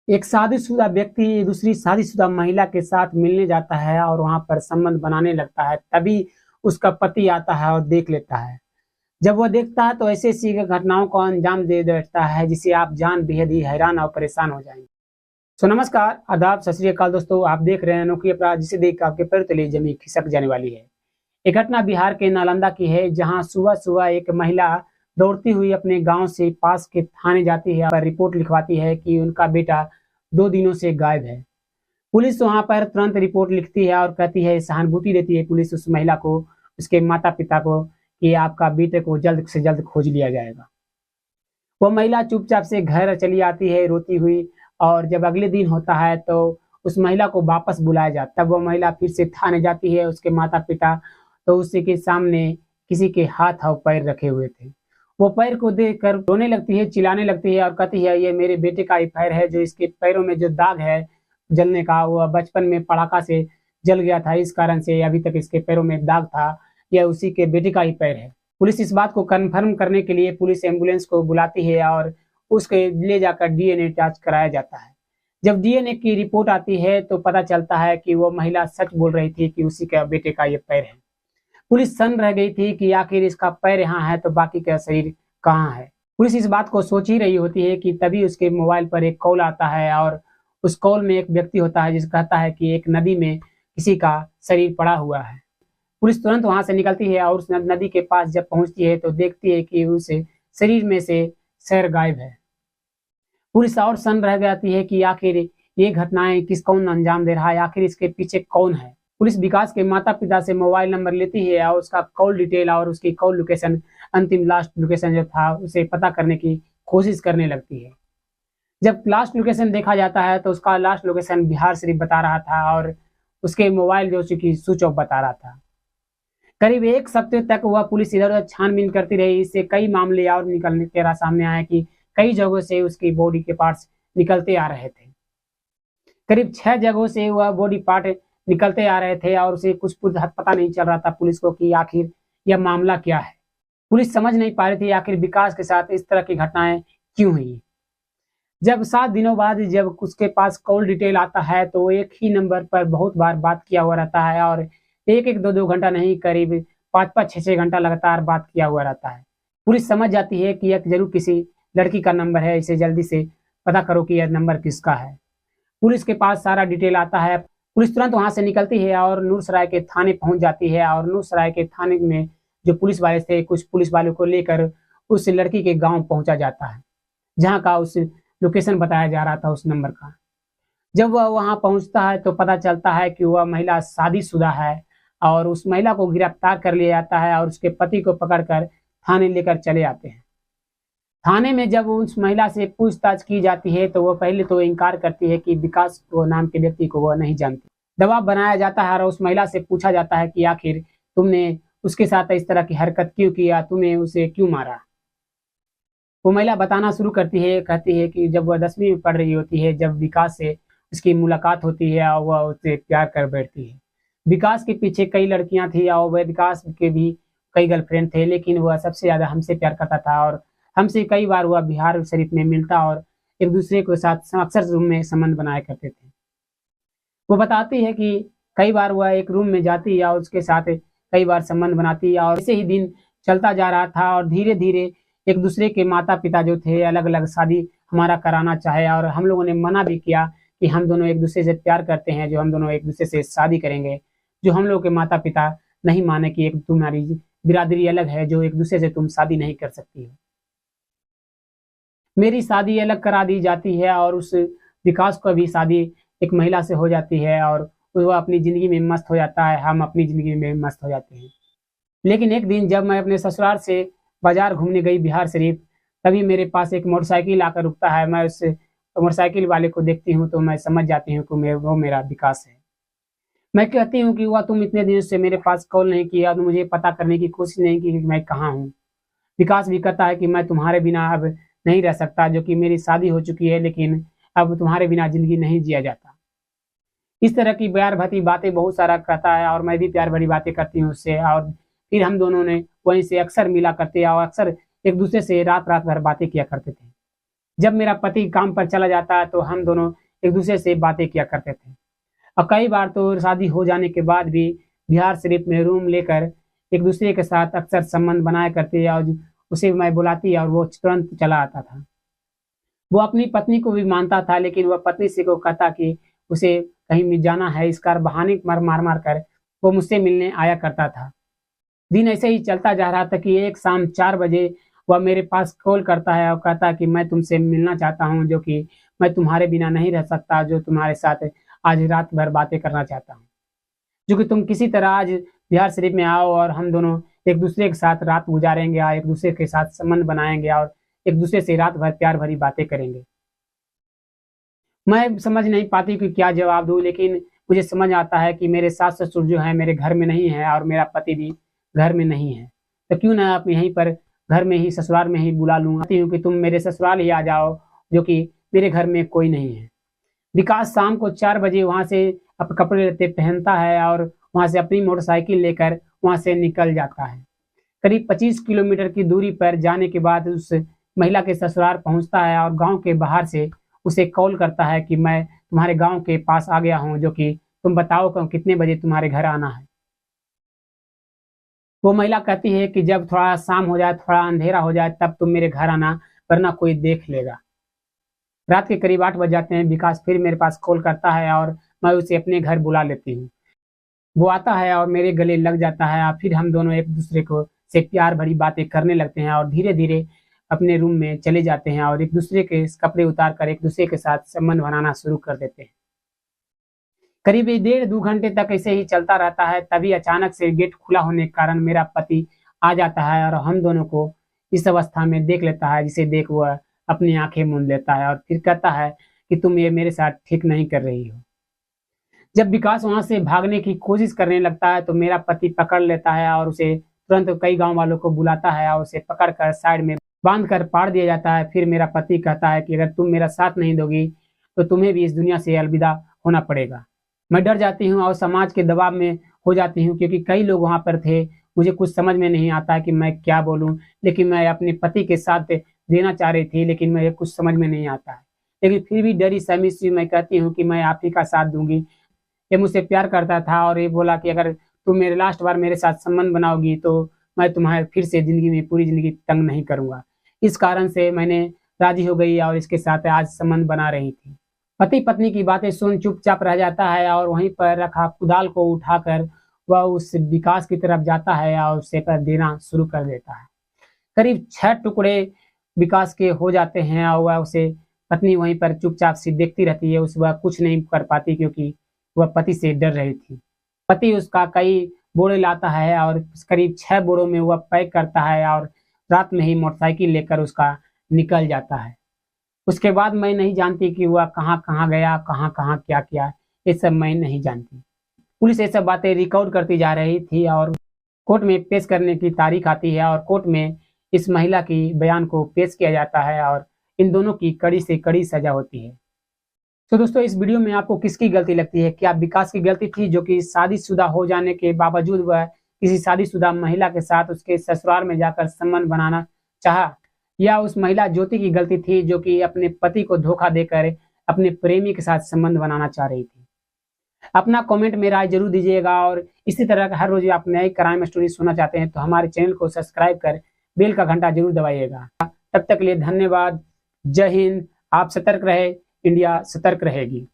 एक शादीशुदा व्यक्ति दूसरी शादीशुदा महिला के साथ मिलने जाता है और वहां पर संबंध बनाने लगता है। तभी उसका पति आता है और देख लेता है। जब वह देखता है तो ऐसी ऐसी घटनाओं को अंजाम दे देता है जिसे आप जान बेहद ही हैरान और परेशान हो जाएंगे। नमस्कार, आदाब, सत श्री अकाल दोस्तों, आप देख रहे हैं अनोखी अपराध जिसे देख आपके पैर तले जमीन खिसक जाने वाली है। एक घटना बिहार के नालंदा की है, जहां सुबह सुबह एक महिला दौड़ती हुई अपने गांव से पास के थाने जाती है और रिपोर्ट लिखवाती है कि उनका बेटा 2 दिनों से गायब है। पुलिस वहां पर तुरंत रिपोर्ट लिखती है और कहती है, सहानुभूति देती है पुलिस उस महिला को, उसके माता पिता को, कि आपका बेटे को जल्द से जल्द खोज लिया जाएगा। वो महिला चुपचाप से घर चली आती है रोती हुई, और जब अगले दिन होता है तो उस महिला को वापस बुलाया जाता। तब वो महिला फिर से थाने जाती है। उसके माता पिता तो उसी के सामने किसी के हाथ और पैर रखे हुए थे। वो पैर को देखकर रोने लगती है, चिल्लाने लगती है और कहती है, ये मेरे बेटे का ही पैर है। जो इसके पैरों में जो दाग है जलने का, वो बचपन में पड़ाका से जल गया था, इस कारण से अभी तक इसके पैरों में दाग था। यह उसी के बेटे का ही पैर है। पुलिस इस बात को कंफर्म करने के लिए पुलिस एम्बुलेंस को बुलाती है और उसके ले जाकर डीएनए टेस्ट कराया जाता है। जब डीएनए की रिपोर्ट आती है तो पता चलता है कि वो महिला सच बोल रही थी कि उसी के बेटे का ये पैर है। पुलिस सन्न रह गई थी कि आखिर इसका पैर यहाँ है तो बाकी का शरीर कहाँ है। पुलिस इस बात को सोच ही रही होती है कि तभी उसके मोबाइल पर एक कॉल आता है, और उस कॉल में एक व्यक्ति होता है जिस कहता है कि एक नदी में किसी का शरीर पड़ा हुआ है। पुलिस तुरंत वहां से निकलती है और उस नदी के पास जब पहुंचती है तो देखती है कि उस शरीर में से सैर गायब है। पुलिस और सन्न रह जाती है कि आखिर ये घटनाएं कौन अंजाम दे रहा है, आखिर इसके पीछे कौन है। पुलिस विकास के माता पिता से मोबाइल नंबर लेती है और उसका कॉल डिटेल और उसकी कॉल लोकेशन, अंतिम लास्ट लोकेशन जो था उसे पता करने की कोशिश करने लगती है। जब लास्ट लोकेशन देखा जाता है तो उसका लास्ट लोकेशन बिहार शरीफ बता रहा था और उसके मोबाइल जो कि स्विच ऑफ बता रहा था। करीब एक सप्ताह तक वह पुलिस इधर उधर छानबीन करती रही। इससे कई मामले और निकलने तेरा सामने आया कि कई जगहों से उसकी बॉडी के पार्ट्स निकलते आ रहे थे। करीब 6 जगहों से वह बॉडी पार्ट निकलते आ रहे थे और उसे कुछ पता नहीं चल रहा था पुलिस को कि आखिर यह मामला क्या है। पुलिस समझ नहीं पा रही थी आखिर विकास के साथ इस तरह की घटनाएं क्यों हुई। जब 7 दिनों बाद जब उसके पास कॉल डिटेल आता है तो वो एक ही नंबर पर बहुत बार बात किया हुआ रहता है, और एक एक दो दो घंटा नहीं, करीब 5 6 घंटा लगातार बात किया हुआ रहता है। पुलिस समझ जाती है कि यह जरूर किसी लड़की का नंबर है, इसे जल्दी से पता करो कि यह नंबर किसका है। पुलिस के पास सारा डिटेल आता है। पुलिस तुरंत वहां से निकलती है और नूरसराय के थाने पहुंच जाती है, और नूरसराय के थाने में जो पुलिस वाले थे, कुछ पुलिस वालों को लेकर उस लड़की के गांव पहुंचा जाता है, जहां का उस लोकेशन बताया जा रहा था उस नंबर का। जब वह वहां पहुंचता है तो पता चलता है कि वह महिला शादीशुदा है, और उस महिला को गिरफ्तार कर लिया जाता है और उसके पति को पकड़कर थाने लेकर चले आते हैं। थाने में जब उस महिला से पूछताछ की जाती है तो वह पहले तो इनकार करती है कि विकास को नाम के व्यक्ति को वह नहीं जानती। दबाव बनाया जाता है और उस महिला से पूछा जाता है कि आखिर तुमने उसके साथ इस तरह की हरकत क्यों किया, तुमने उसे क्यों मारा। वो महिला बताना शुरू करती है, कहती है कि जब वह 10वीं में पढ़ रही होती है, जब विकास से उसकी मुलाकात होती है और वह उससे प्यार कर बैठती है। विकास के पीछे कई लड़कियां थी और वह विकास के भी कई गर्लफ्रेंड थे, लेकिन वह सबसे ज्यादा हमसे प्यार करता था, और हमसे कई बार वह बिहार शरीफ में मिलता और एक दूसरे के साथ अक्सर रूम में संबंध बनाया करते थे। वो बताती है कि कई बार वह एक रूम में जाती या उसके साथ कई बार संबंध बनाती, और ऐसे ही दिन चलता जा रहा था और धीरे धीरे एक दूसरे के माता पिता जो थे अलग अलग शादी हमारा कराना चाहे, और हम लोगों ने मना भी किया कि हम दोनों एक दूसरे से प्यार करते हैं, जो हम दोनों एक दूसरे से शादी करेंगे। जो हम लोग के माता पिता नहीं माने कि एक तुम्हारी बिरादरी अलग है, जो एक दूसरे से तुम शादी नहीं कर सकती हो। मेरी शादी अलग करा दी जाती है और उस विकास को भी शादी एक महिला से हो जाती है, और वह अपनी ज़िंदगी में मस्त हो जाता है, हम अपनी ज़िंदगी में मस्त हो जाते हैं। लेकिन एक दिन जब मैं अपने ससुराल से बाजार घूमने गई बिहार शरीफ, तभी मेरे पास एक मोटरसाइकिल आकर रुकता है। मैं उस मोटरसाइकिल वाले को देखती हूँ तो मैं समझ जाती हूँ कि वो मेरा विकास है। मैं कहती हूँ कि हुआ तुम इतने दिन से मेरे पास कॉल नहीं किया, तो मुझे पता करने की कोशिश नहीं की कि मैं कहाँ हूँ। विकास भी कहता है कि मैं तुम्हारे बिना अब नहीं रह सकता, जो कि मेरी शादी हो चुकी है, लेकिन अब तुम्हारे बिना जिंदगी नहीं जिया जाता। इस तरह की प्यार भरी बातें बहुत सारा कहता है, और मैं भी प्यार भरी बातें करती हूँ उससे, और फिर हम दोनों ने वहीं से अक्सर मिला करते और अक्सर एक दूसरे से रात रात भर बातें किया करते थे। जब मेरा पति काम पर चला जाता तो हम दोनों एक दूसरे से बातें किया करते थे। और कई बार तो शादी हो जाने के बाद भी बिहार शरीफ में रूम लेकर एक दूसरे के साथ अक्सर संबंध बनाया करते और उसे मैं बुलाती और वो तुरंत चला आता था। वो अपनी पत्नी को भी मानता था, लेकिन वह पत्नी से को कहता कि उसे कहीं भी जाना है, इस कार बहाने मार मार कर वो मुझसे मिलने आया करता था। दिन ऐसे ही चलता जा रहा था कि एक शाम 4 बजे वह मेरे पास कॉल करता है और कहता कि मैं तुमसे मिलना चाहता हूँ, जो कि मैं तुम्हारे बिना नहीं रह सकता, जो तुम्हारे साथ आज रात भर बातें करना चाहता हूँ, जो कि तुम किसी तरह आज बिहार शरीफ में आओ और हम दोनों एक दूसरे के साथ रात गुजारेंगे और एक दूसरे के साथ संबंध बनाएंगे और एक दूसरे से रात भर प्यार भरी बातें करेंगे। मैं समझ नहीं पाती कि क्या जवाब दूँ, लेकिन मुझे समझ आता है कि मेरे सास ससुर जो हैं मेरे घर में नहीं है और मेरा पति भी घर में नहीं है, तो क्यों ना आप यहीं पर घर में ही ससुराल में ही बुला लूँ। चाहती हूँ कि तुम मेरे ससुराल ही आ जाओ, जो कि मेरे घर में कोई नहीं है। विकास शाम को 4 बजे वहाँ से अपने कपड़े लत्ते पहनता है और वहाँ से अपनी मोटरसाइकिल लेकर वहाँ से निकल जाता है। करीब 25 किलोमीटर की दूरी पर जाने के बाद उस महिला के ससुराल पहुँचता है और गांव के बाहर से उसे कॉल करता है कि मैं तुम्हारे गांव के पास आ गया हूँ, जो कि तुम बताओ कितने बजे तुम्हारे घर आना है। वो महिला कहती है कि जब थोड़ा शाम हो जाए, थोड़ा अंधेरा हो जाए, तब तुम मेरे घर आना, वरना कोई देख लेगा। रात के करीब 8 बज जाते हैं। विकास फिर मेरे पास कॉल करता है और मैं उसे अपने घर बुला लेती हूँ। वो आता है और मेरे गले लग जाता है और फिर हम दोनों एक दूसरे को से प्यार भरी बातें करने लगते हैं और धीरे धीरे अपने रूम में चले जाते हैं और एक दूसरे के कपड़े उतार कर एक दूसरे के साथ संबंध बनाना शुरू कर देते हैं। करीब 1.5-2 घंटे तक ऐसे ही चलता रहता है। तभी अचानक से गेट खुला होने के कारण मेरा पति आ जाता है और हम दोनों को इस अवस्था में देख लेता है, जिसे देख वह अपनी आंखें मूंद लेता है और फिर कहता है कि तुम ये मेरे साथ ठीक नहीं कर रही हो। जब विकास वहां से भागने की कोशिश करने लगता है तो मेरा पति पकड़ लेता है और उसे तुरंत कई गांव वालों को बुलाता है और उसे पकड़कर साइड में बांध कर पाड़ दिया जाता है। फिर मेरा पति कहता है कि अगर तुम मेरा साथ नहीं दोगी तो तुम्हें भी इस दुनिया से अलविदा होना पड़ेगा। मैं डर जाती हूँ और समाज के दबाव में हो जाती हूँ, क्योंकि कई लोग वहाँ पर थे। मुझे कुछ समझ में नहीं आता कि मैं क्या बोलूँ, लेकिन मैं अपने पति के साथ देना चाह रही थी, लेकिन मुझे कुछ समझ में नहीं आता है। लेकिन फिर भी डरी सहमी सी मैं कहती हूँ कि मैं आप ही का साथ दूंगी। ये मुझसे प्यार करता था और ये बोला कि अगर तुम मेरे लास्ट बार मेरे साथ संबंध बनाओगी तो मैं तुम्हारे फिर से ज़िंदगी में पूरी ज़िंदगी तंग नहीं करूँगा। इस कारण से मैंने राज़ी हो गई और इसके साथ आज संबंध बना रही थी। पति पत्नी की बातें सुन चुपचाप रह जाता है और वहीं पर रखा कुदाल को उठाकर वह उस विकास की तरफ जाता है और उसे पर देना शुरू कर देता है। करीब 6 टुकड़े विकास के हो जाते हैं और वह उसे पत्नी वहीं पर चुपचाप सी देखती रहती है। वह कुछ नहीं कर पाती, क्योंकि वह पति से डर रही थी। पति उसका कई बोरे लाता है और करीब 6 बोरों में वह पैक करता है और रात में ही मोटरसाइकिल लेकर उसका निकल जाता है। उसके बाद मैं नहीं जानती कि वह कहाँ कहाँ गया, कहाँ कहाँ क्या किया, ये सब मैं नहीं जानती। पुलिस ये सब बातें रिकॉर्ड करती जा रही थी और कोर्ट में पेश करने की तारीख आती है और कोर्ट में इस महिला की बयान को पेश किया जाता है और इन दोनों की कड़ी से कड़ी सजा होती है। तो दोस्तों, इस वीडियो में आपको किसकी गलती लगती है? क्या विकास की गलती थी, जो कि शादीशुदा हो जाने के बावजूद वह किसी शादीशुदा महिला के साथ उसके ससुराल में जाकर संबंध बनाना चाहा, या उस महिला ज्योति की गलती थी जो कि अपने पति को धोखा देकर अपने प्रेमी के साथ संबंध बनाना चाह रही थी? अपना कमेंट में राय जरूर दीजिएगा और इसी तरह का हर रोज आप नई क्राइम स्टोरी सुनना चाहते हैं तो हमारे चैनल को सब्सक्राइब कर बेल का घंटा जरूर दबाइएगा। तब तक के लिए धन्यवाद। जय हिंद। आप सतर्क रहे, इंडिया सतर्क रहेगी।